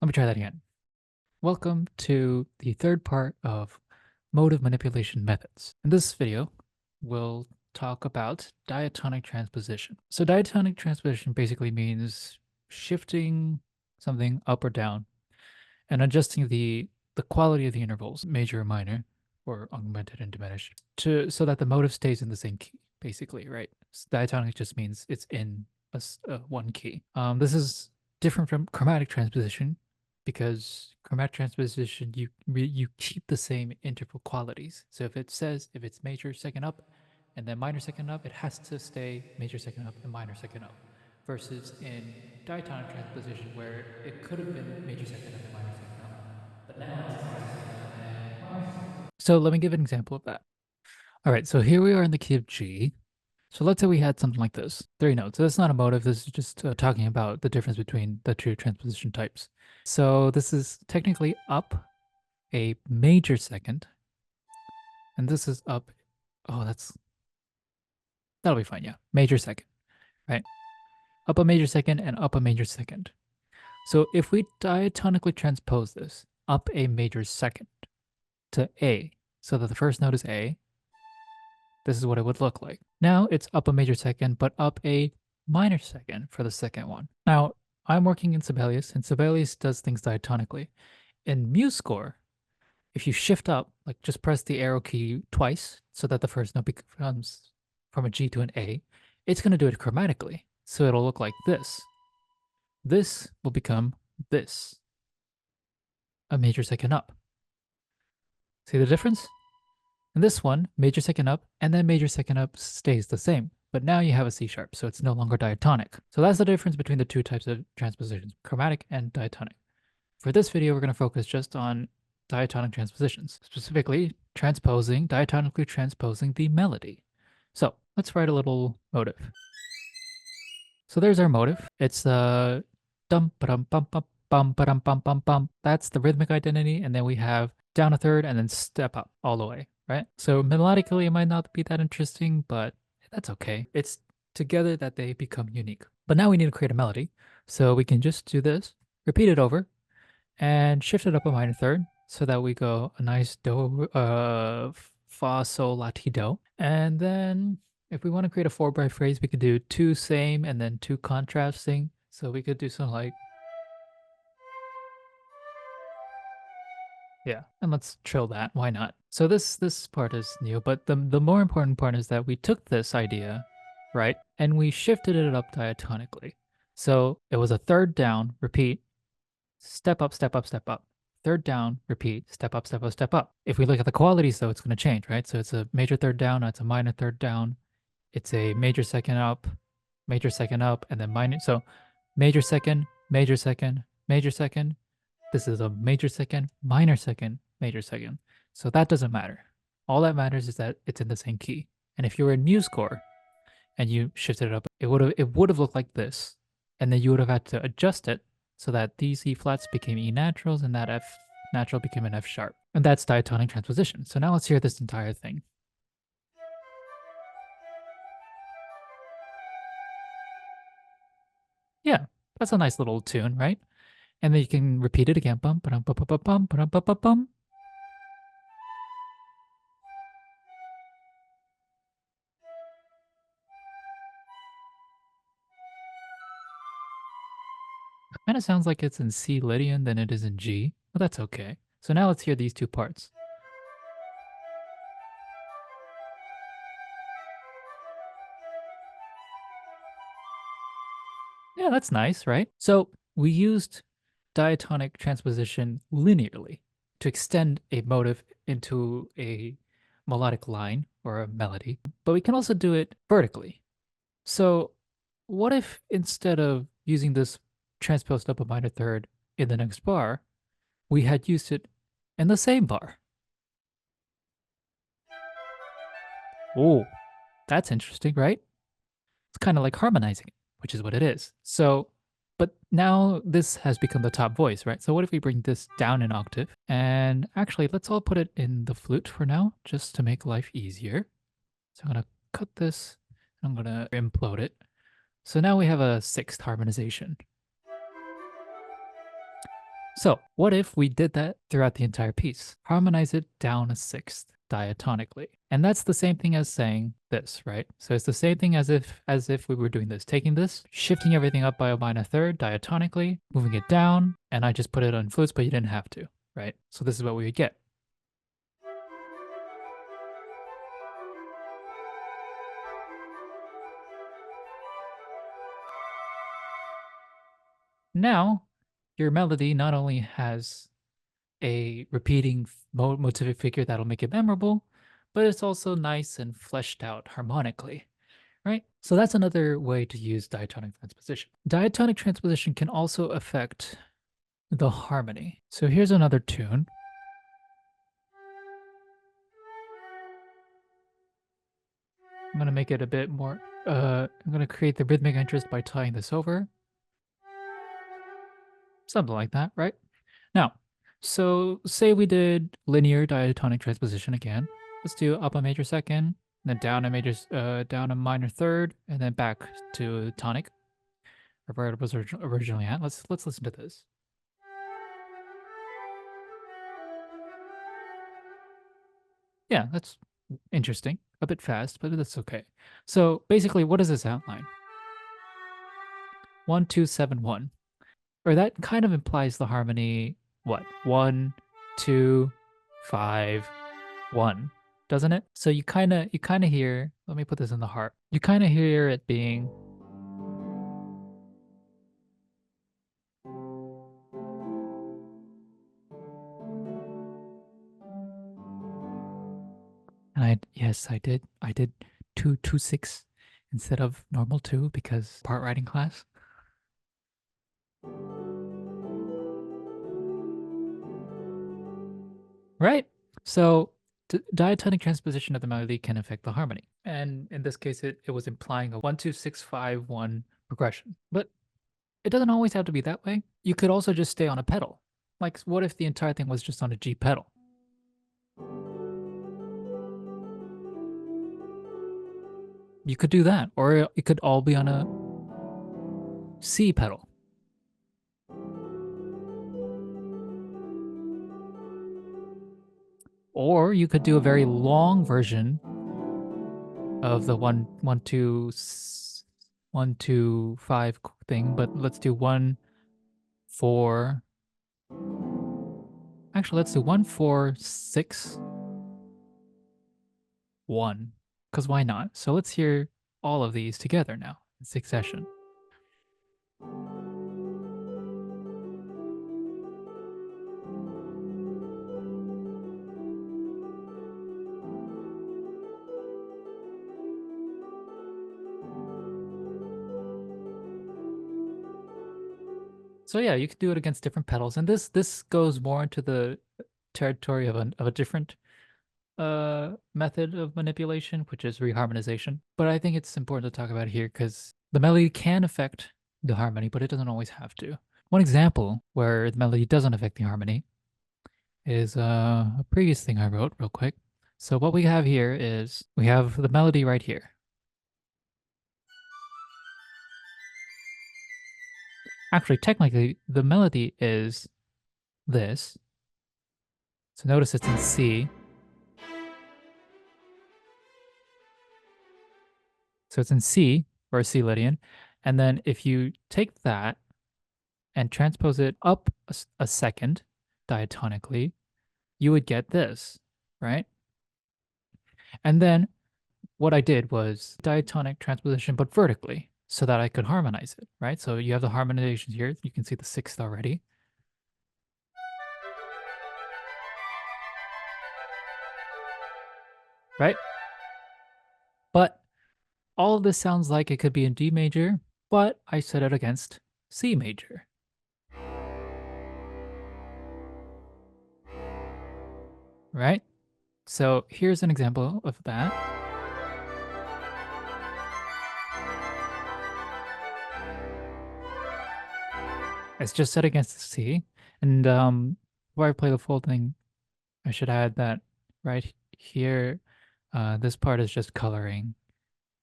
Let me try that again. Welcome to the third part of motive manipulation methods. In this video, we'll talk about diatonic transposition. So diatonic transposition basically means shifting something up or down and adjusting the quality of the intervals, major or minor, or augmented and diminished, to so that the motive stays in the same key, basically, right? So diatonic just means it's in one key. This is different from chromatic transposition because chromatic transposition you keep the same interval qualities. So if it's major second up and then minor second up, it has to stay major second up and minor second up. Versus in diatonic transposition where it could have been major second up and minor second up, but now it's major second up and minor second up. So let me give an example of that. All right, so here we are in the key of G. So let's say we had something like this, 3 notes. So that's not a motive. This is just talking about the difference between the two transposition types. So this is technically up a major second, and this is up. Oh, that'll be fine. Yeah, major second, right? Up a major second and up a major second. So if we diatonically transpose this up a major second to A, so that the first note is A, this is what it would look like. Now it's up a major second, but up a minor second for the second one. Now, I'm working in Sibelius, and Sibelius does things diatonically. In MuseScore, if you shift up, like just press the arrow key twice so that the first note becomes from a G to an A, it's going to do it chromatically. So it'll look like this. This will become this, a major second up. See the difference? In this one, major second up and then major second up stays the same, but now you have a C sharp, so it's no longer diatonic. So that's the difference between the two types of transpositions, chromatic and diatonic. For this video, we're going to focus just on diatonic transpositions, specifically diatonically transposing the melody. So let's write a little motive. So there's our motive. It's dum bum bum bum bum bum bum bum bum. That's the rhythmic identity, and then we have down a third and then step up all the way, right? So melodically, it might not be that interesting, but that's okay. It's together that they become unique. But now we need to create a melody, so we can just do this, repeat it over, and shift it up a minor third, so that we go a nice do, fa sol la ti do, and then if we want to create a 4-bar phrase, we could do 2 same and then 2 contrasting. So we could do something like, yeah, and let's trill that. Why not? So this part is new, but the more important part is that we took this idea, right, and we shifted it up diatonically. So it was a third down, repeat, step up, step up, step up. Third down, repeat, step up, step up, step up. If we look at the qualities, though, it's going to change, right? So it's a major third down, it's a minor third down, it's a major second up, and then minor. So major second, major second, major second. This is a major second, minor second, major second. So that doesn't matter. All that matters is that it's in the same key. And if you were in MuseScore and you shifted it up, it would have looked like this. And then you would have had to adjust it so that these E flats became E naturals and that F natural became an F sharp. And that's diatonic transposition. So now let's hear this entire thing. Yeah, that's a nice little tune, right? And then you can repeat it again. Bum, ba-dum, ba-ba-ba-bum, ba-dum, ba-ba-bum. Kind of sounds like it's in C Lydian than it is in G, but that's okay. So now let's hear these two parts. Yeah, that's nice, right? So we used diatonic transposition linearly to extend a motive into a melodic line or a melody, but we can also do it vertically. So what if instead of using this transposed up a minor third in the next bar, we had used it in the same bar? Oh, that's interesting, right? It's kind of like harmonizing it, which is what it is. So, but now this has become the top voice, right? So what if we bring this down an octave? And actually, let's all put it in the flute for now, just to make life easier. So I'm going to cut this, and I'm going to implode it. So now we have a 6th harmonization. So what if we did that throughout the entire piece? Harmonize it down a sixth diatonically. And that's the same thing as saying this, right? So it's the same thing as if we were doing this, taking this, shifting everything up by a minor third diatonically, moving it down, and I just put it on flutes, but you didn't have to, right? So this is what we would get. Now, your melody not only has a repeating motivic figure that'll make it memorable, but it's also nice and fleshed out harmonically, right? So that's another way to use diatonic transposition. Diatonic transposition can also affect the harmony. So here's another tune. I'm going to make it a bit more, I'm going to create the rhythmic interest by tying this over. Something like that, right? Now, so say we did linear diatonic transposition again. Let's do up a major second, then down a major, down a minor third, and then back to tonic, where it was originally at. Let's listen to this. Yeah, that's interesting. A bit fast, but that's okay. So basically, what is this outline? 1, 2, 7, 1. Or that kind of implies the harmony, what? 1, 2, 5, 1, doesn't it? So you kinda hear, let me put this in the heart. You kinda hear it being, and yes, I did 2, 2, 6 instead of normal 2 because part writing class. Right? So diatonic transposition of the melody can affect the harmony. And in this case, it was implying a 1, 2, 6, 5, 1 progression. But it doesn't always have to be that way. You could also just stay on a pedal. Like, what if the entire thing was just on a G pedal? You could do that. Or it could all be on a C pedal. Or you could do a very long version of the 1 2 5 thing, but let's do 1 4. Actually, let's do 1 4 6 1, because why not? So let's hear all of these together now in succession. So yeah, you could do it against different pedals, and this goes more into the territory of a different method of manipulation, which is reharmonization. But I think it's important to talk about here because the melody can affect the harmony, but it doesn't always have to. One example where the melody doesn't affect the harmony is a previous thing I wrote real quick. So what we have here is we have the melody right here. Actually, technically, the melody is this. So notice it's in C. So it's in C, or C Lydian. And then if you take that and transpose it up a second diatonically, you would get this, right? And then what I did was diatonic transposition, but vertically, so that I could harmonize it, right? So you have the harmonization here. You can see the sixth already. Right? But all of this sounds like it could be in D major, but I set it against C major. Right? So here's an example of that. It's just set against the C. And before I play the full thing, I should add that right here, this part is just coloring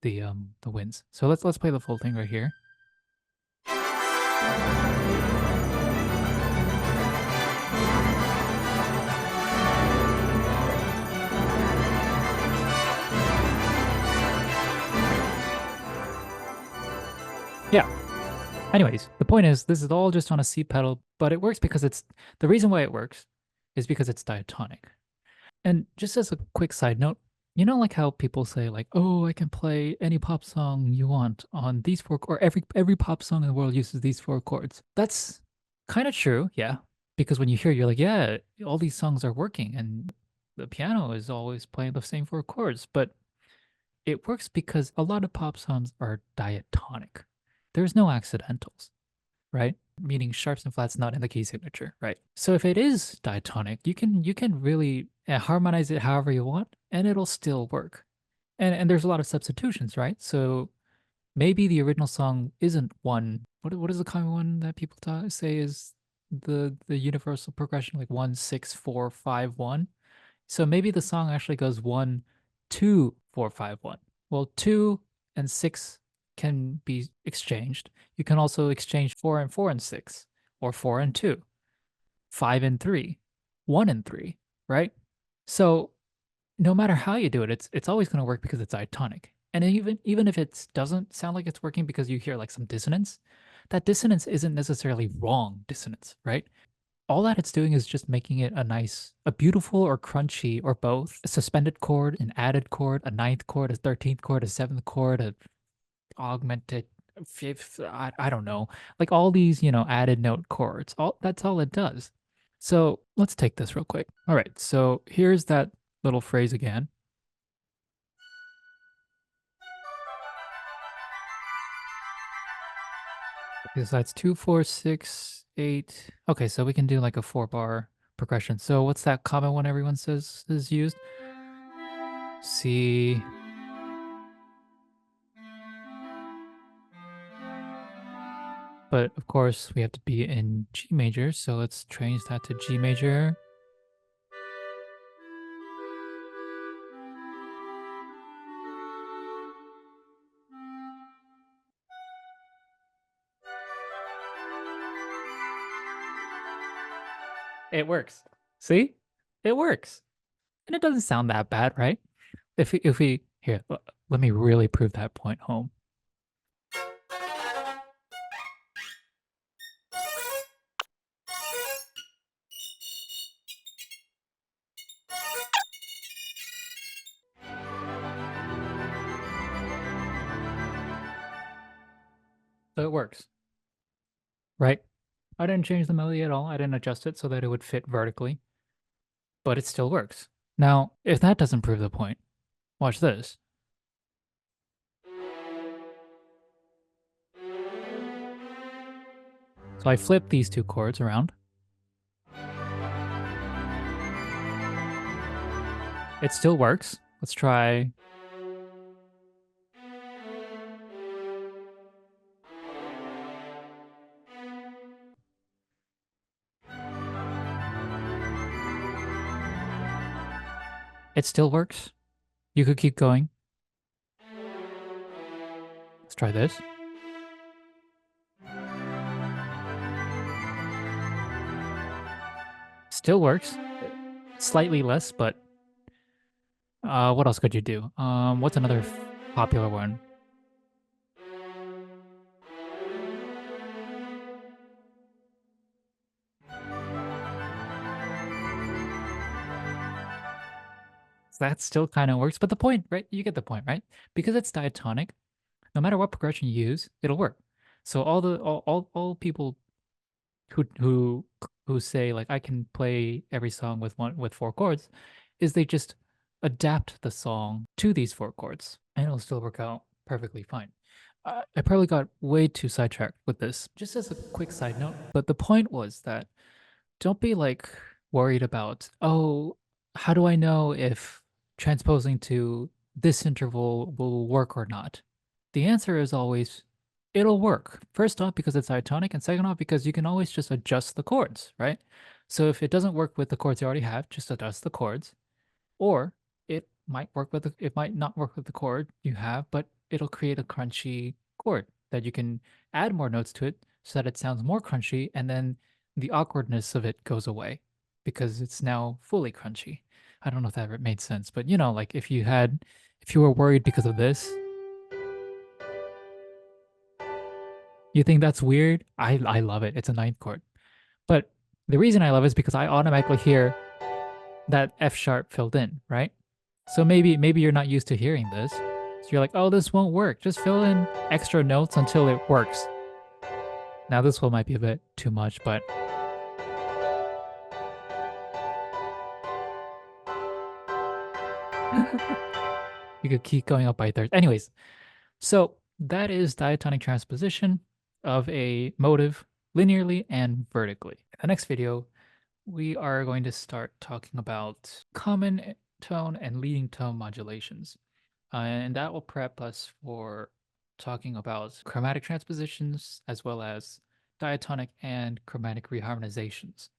the winds. So let's play the full thing right here. Anyways, the point is, this is all just on a C pedal, but it works because the reason why it works is because it's diatonic. And just as a quick side note, you know, like how people say, like, "Oh, I can play any pop song you want on these four, or every pop song in the world uses these four chords." That's kind of true, yeah. Because when you hear, you're like, "Yeah, all these songs are working, and the piano is always playing the same four chords." But it works because a lot of pop songs are diatonic. There's no accidentals, right? Meaning sharps and flats not in the key signature, right? So if it is diatonic, you can really harmonize it however you want, and it'll still work. And there's a lot of substitutions, right? So maybe the original song isn't one. What is the common one that people say is the universal progression, like 1 6 4 5 1? So maybe the song actually goes 1 2 4 5 1. Well, 2 and 6 can be exchanged. You can also exchange 4 and 4 and 6, or 4 and 2, 5 and 3, 1 and 3, right? So no matter how you do it, it's always going to work because it's diatonic. And even if it doesn't sound like it's working because you hear like some dissonance, that dissonance isn't necessarily wrong dissonance, right? All that it's doing is just making it a beautiful or crunchy or both, a suspended chord, an added chord, a ninth chord, a 13th chord, a seventh chord, a augmented fifth, I don't know, like all these, added note chords. That's all it does. So let's take this real quick. All right, so here's that little phrase again. Because that's 2 4 6 8. Okay, so we can do like a 4-bar progression. So what's that common one everyone says is used? C. But of course, we have to be in G major, so let's change that to G major. It works. See? It works. And it doesn't sound that bad, right? If we here, let me really prove that point home. So it works, right? I didn't change the melody at all. I didn't adjust it so that it would fit vertically, but it still works. Now, if that doesn't prove the point, watch this. So I flip these two chords around. It still works. Let's try. It still works. You could keep going. Let's try this. Still works. Slightly less, but what else could you do? What's another popular one? That still kind of works, but the point, right? You get the point, right? Because it's diatonic, no matter what progression you use, it'll work. So all people who say like I can play every song with four chords, is they just adapt the song to these four chords, and it'll still work out perfectly fine. I probably got way too sidetracked with this. Just as a quick side note, but the point was that don't be like worried about, oh, how do I know if transposing to this interval will work or not? The answer is always it'll work. First off, because it's diatonic, and second off, because you can always just adjust the chords, right? So if it doesn't work with the chords you already have, just adjust the chords. Or it might not work with the chord you have, but it'll create a crunchy chord that you can add more notes to it so that it sounds more crunchy, and then the awkwardness of it goes away because it's now fully crunchy. I don't know if that made sense, but like if you were worried because of this, You think that's weird? I love it. It's a ninth chord. But the reason I love it is because I automatically hear that F sharp filled in, right? So maybe you're not used to hearing this. So you're like, oh, this won't work. Just fill in extra notes until it works. Now this one might be a bit too much, but you could keep going up by thirds. Anyways, so that is diatonic transposition of a motive linearly and vertically. In the next video, we are going to start talking about common tone and leading tone modulations. And that will prep us for talking about chromatic transpositions as well as diatonic and chromatic reharmonizations.